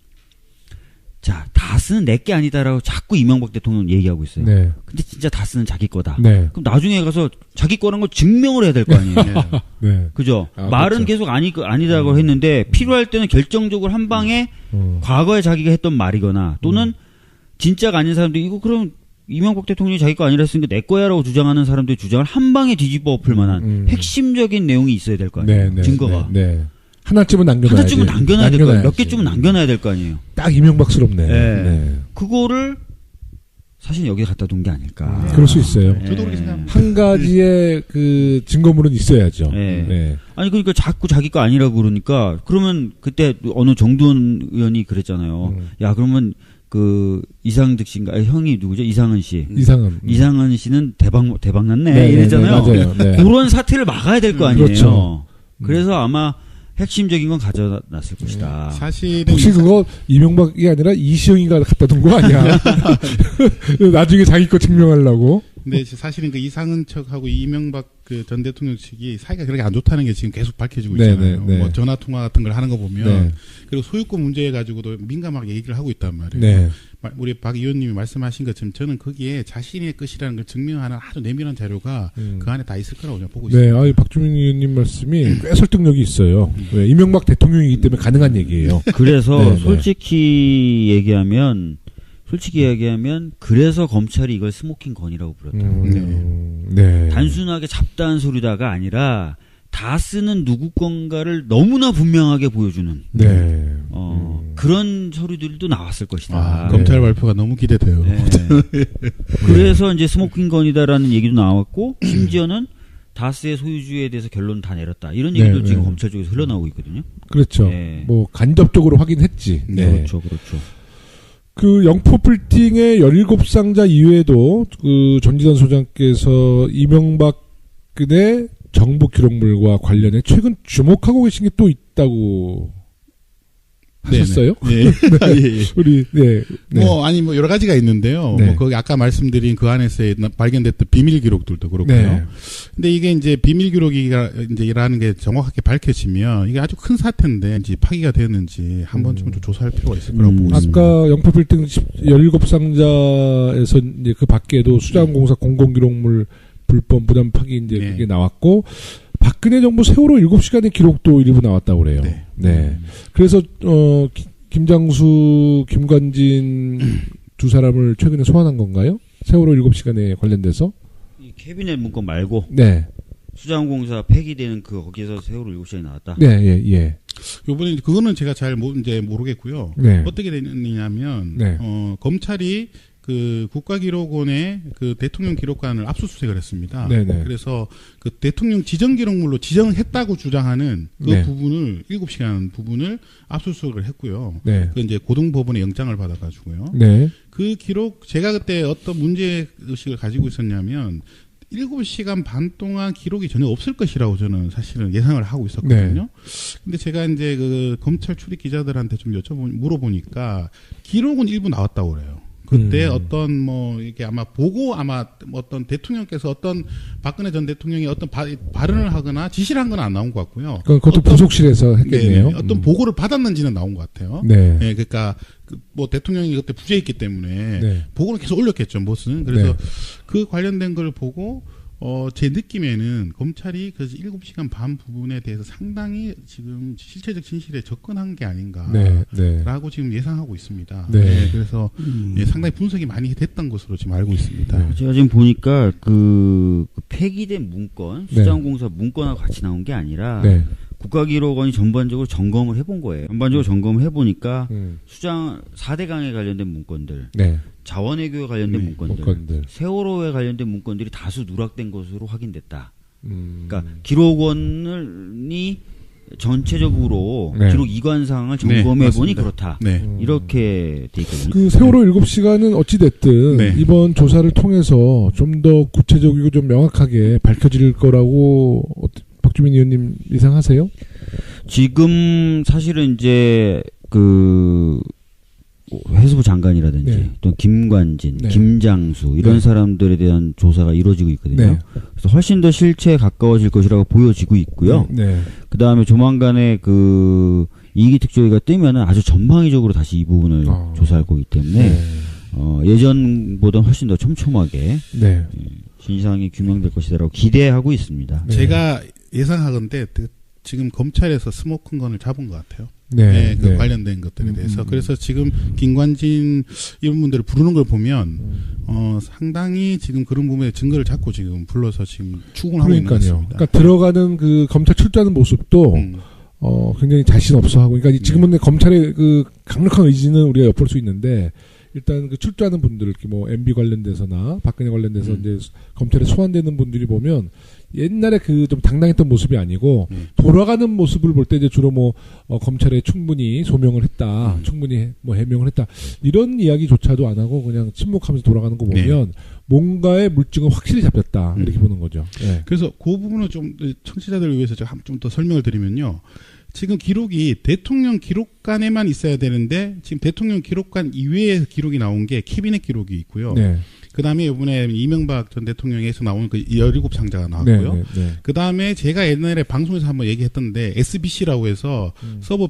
자, 다스는 내게 아니다라고 자꾸 이명박 대통령 얘기하고 있어요. 네. 근데 진짜 다스는 자기 거다. 네. 그럼 나중에 가서 자기 거라는 걸 증명을 해야 될 거 아니에요. 네. 그죠? 아, 말은 그렇죠. 계속 아니다고 했는데 필요할 때는 결정적으로 한 방에 과거에 자기가 했던 말이거나 또는 진짜가 아닌 사람들이 이거 그럼 이명박 대통령이 자기 거 아니라 했으니까 내 거야라고 주장하는 사람들의 주장을 한 방에 뒤집어 엎을 만한 핵심적인 내용이 있어야 될 거 아니에요. 네, 증거가. 네, 네. 하나쯤은 남겨놔야지. 하나쯤은 남겨놔야 될 거 아니에요. 몇 개쯤은 남겨놔야 될 거 아니에요. 딱 이명박스럽네. 네. 네. 그거를 사실 여기에 갖다 둔 게 아닐까. 그럴 수 있어요. 저도 그렇게 생각합니다. 한 가지의 그 증거물은 있어야죠. 네. 네. 아니 그러니까 자꾸 자기 거 아니라고 그러니까 그러면 그때 어느 정두원 의원이 그랬잖아요. 야 그러면 그 이상득 씨인가 아니, 형이 누구죠? 이상은 씨. 이상은 씨는 대박 났네. 네, 이랬잖아요. 네, 맞아요. 네. 그런 사태를 막아야 될 거 아니에요. 그렇죠. 그래서 아마 핵심적인 건 가져놨을 것이다. 사실은 혹시 그거 이명박이 아니라 이시영이가 갖다 둔 거 아니야? 나중에 자기 거 증명하려고. 근데 사실은 그 이상은 척하고 이명박 그 전 대통령 측이 사이가 그렇게 안 좋다는 게 지금 계속 밝혀지고 있잖아요. 네. 뭐 전화 통화 같은 걸 하는 거 보면 네. 그리고 소유권 문제에 가지고도 민감하게 얘기를 하고 있단 말이에요. 네. 우리 박 의원님이 말씀하신 것처럼 저는 거기에 자신의 것이라는 걸 증명하는 아주 내밀한 자료가 그 안에 다 있을 거라고 저는 보고 네, 있습니다. 아, 박주민 의원님 말씀이 꽤 설득력이 있어요. 왜? 이명박 대통령이기 때문에 가능한 얘기예요. 그래서 네, 솔직히 얘기하면 그래서 검찰이 이걸 스모킹 건이라고 불렀다고. 네. 단순하게 잡다한 소리다가 아니라 다 쓰는 누구 건가를 너무나 분명하게 보여주는 네. 그런 소리들도 나왔을 것이다. 아, 검찰 발표가 너무 기대돼요. 네. 그래서 이제 스모킹 건이다라는 얘기도 나왔고 심지어는 다스의 소유주에 대해서 결론 다 내렸다. 이런 얘기도 지금 검찰 쪽에서 흘러나오고 있거든요. 그렇죠. 네. 뭐 간접적으로 확인했지. 네. 그렇죠. 그 영포 빌딩의 17상자 이외에도 그 전지현 소장께서 이명박근혜 정부 기록물과 관련해 최근 주목하고 계신 게 또 있다고 하셨어요? 네. 예. 우리 네. 뭐 아니 뭐 여러 가지가 있는데요. 네. 뭐 거기 아까 말씀드린 그 안에서 발견됐던 비밀 기록들도 그렇고요. 네. 근데 이게 이제 비밀 기록이라는 게 정확하게 밝혀지면 이게 아주 큰 사태인데 이제 파기가 되었는지 한 번쯤은 좀 조사할 필요가 있을 거라고 보고 있습니다. 아까 영포 빌딩 17상자에서 이제 그 밖에도 수자원공사 공공기록물 불법 무단 파기 이제 네. 그게 나왔고 박근혜 정부 세월호 7시간의 기록도 일부 나왔다고 그래요. 네. 그래서 김장수, 김관진 두 사람을 최근에 소환한 건가요? 세월호 7시간에 관련돼서? 이 캐비넷 문건 말고 네. 수자원공사 폐기되는 거기서 세월호 7시간이 나왔다. 네, 예. 요번에 그거는 제가 잘 이제 모르겠고요. 네. 어떻게 되느냐면 네. 검찰이 그 국가기록원의 그 대통령 기록관을 압수수색을 했습니다. 네네. 그래서 그 대통령 지정 기록물로 지정했다고 주장하는 그 네. 부분을 7시간 부분을 압수수색을 했고요. 네. 그 이제 고등법원의 영장을 받아가지고요. 네. 그 기록 제가 그때 어떤 문제 의식을 가지고 있었냐면 7시간 반 동안 기록이 전혀 없을 것이라고 저는 사실은 예상을 하고 있었거든요. 네. 근데 제가 이제 그 검찰 출입 기자들한테 좀 물어보니까 기록은 일부 나왔다고 그래요. 그때 어떤 뭐 이렇게 아마 보고 아마 어떤 대통령께서 어떤 박근혜 전 대통령이 어떤 발언을 하거나 지시를 한 건 안 나온 것 같고요. 그것도 부속실에서 했겠네요. 어떤 보고를 받았는지는 나온 것 같아요. 네. 네, 그러니까 뭐 대통령이 그때 부재했기 때문에 네. 보고를 계속 올렸겠죠, 무슨. 그래서 네. 그 관련된 걸 보고 제 느낌에는 검찰이 그 7시간 반 부분에 대해서 상당히 지금 실체적 진실에 접근한 게 아닌가라고 네. 지금 예상하고 있습니다. 네. 그래서 상당히 분석이 많이 됐던 것으로 지금 알고 있습니다. 네. 제가 지금 보니까 그 폐기된 문건, 네. 수자원공사 문건하고 같이 나온 게 아니라 네. 국가기록원이 전반적으로 점검을 해본 거예요. 전반적으로 점검을 해보니까 수장 4대강에 관련된 문건들, 네. 자원외교에 관련된 문건들, 세월호에 관련된 문건들이 다수 누락된 것으로 확인됐다. 그러니까 기록원이 전체적으로 네. 기록 이관 사항을 점검해보니 네, 그렇다. 네. 이렇게 돼 있거든요. 그 세월호 7시간은 어찌됐든 네. 이번 조사를 통해서 좀 더 구체적이고 좀 명확하게 밝혀질 거라고 박주민 의원님 예상하세요? 지금 사실은 이제 해수부 장관이라든지 네. 또 김관진, 네. 김장수 이런 네. 사람들에 대한 조사가 이루어지고 있거든요. 네. 그래서 훨씬 더 실체에 가까워질 것이라고 보여지고 있고요. 네. 그 다음에 조만간에 그 이기 특조위가 뜨면은 아주 전방위적으로 다시 이 부분을 조사할 거기 때문에 네. 예전보다 훨씬 더 촘촘하게 네. 진상이 규명될 것이다라고 기대하고 있습니다. 네. 제가 예상하건대 지금 검찰에서 스모킹건을 잡은 것 같아요. 네. 네, 그 네. 관련된 것들에 대해서. 그래서 지금 김관진 이런 분들을 부르는 걸 보면 상당히 지금 그런 부분에 증거를 잡고 지금 불러서 지금 추궁을 하고 있는 것 같습니다. 그러니까 들어가는 그 검찰 출두하는 모습도 굉장히 자신 없어 하고, 그러니까 지금은 검찰의 그 강력한 의지는 우리가 엿볼 수 있는데, 일단 그 출두하는 분들, 뭐 MB 관련돼서나 박근혜 관련돼서 이제 검찰에 소환되는 분들이 보면 옛날에 그 좀 당당했던 모습이 아니고 돌아가는 모습을 볼 때 이제 주로 뭐 검찰에 충분히 소명을 했다, 충분히 뭐 해명을 했다 이런 이야기조차도 안 하고 그냥 침묵하면서 돌아가는 거 보면 뭔가의 물증은 확실히 잡혔다 이렇게 보는 거죠. 네. 그래서 그 부분은 좀 청취자들을 위해서 제가 좀 더 설명을 드리면요. 지금 기록이 대통령 기록관에만 있어야 되는데 지금 대통령 기록관 이외에 기록이 나온 게 캐비넷 기록이 있고요. 네. 그 다음에 이번에 이명박 전 대통령에서 나온 그 17상자가 나왔고요. 네. 그 다음에 제가 옛날에 방송에서 한번 얘기했던데 SBC라고 해서 서버